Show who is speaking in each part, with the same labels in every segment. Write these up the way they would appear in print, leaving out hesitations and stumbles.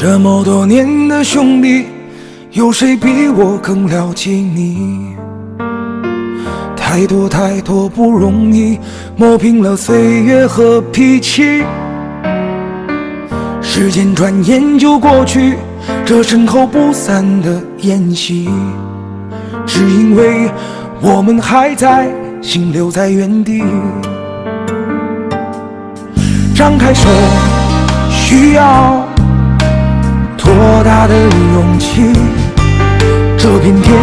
Speaker 1: 这么多年的兄弟，有谁比我更了解你？太多太多不容易，磨平了岁月和脾气。时间转眼就过去，这身后不散的宴席，只因为我们还在，心留在原地。张开手，需要多大的勇气？这片天，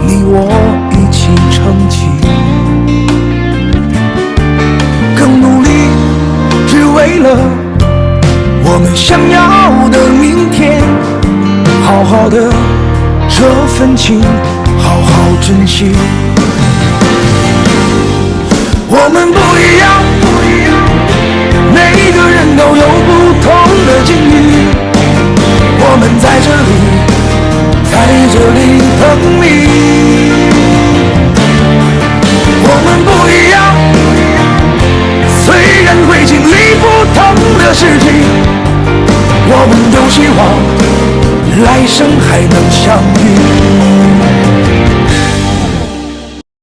Speaker 1: 你我一起撑起，更努力，只为了我们想要的明天。好好的这份情，好好珍惜。我们不一样，每个人都有不同的境遇。我们在这里等你。我们不一样，虽然会经历不同的事情，我们都希望来生还能相遇。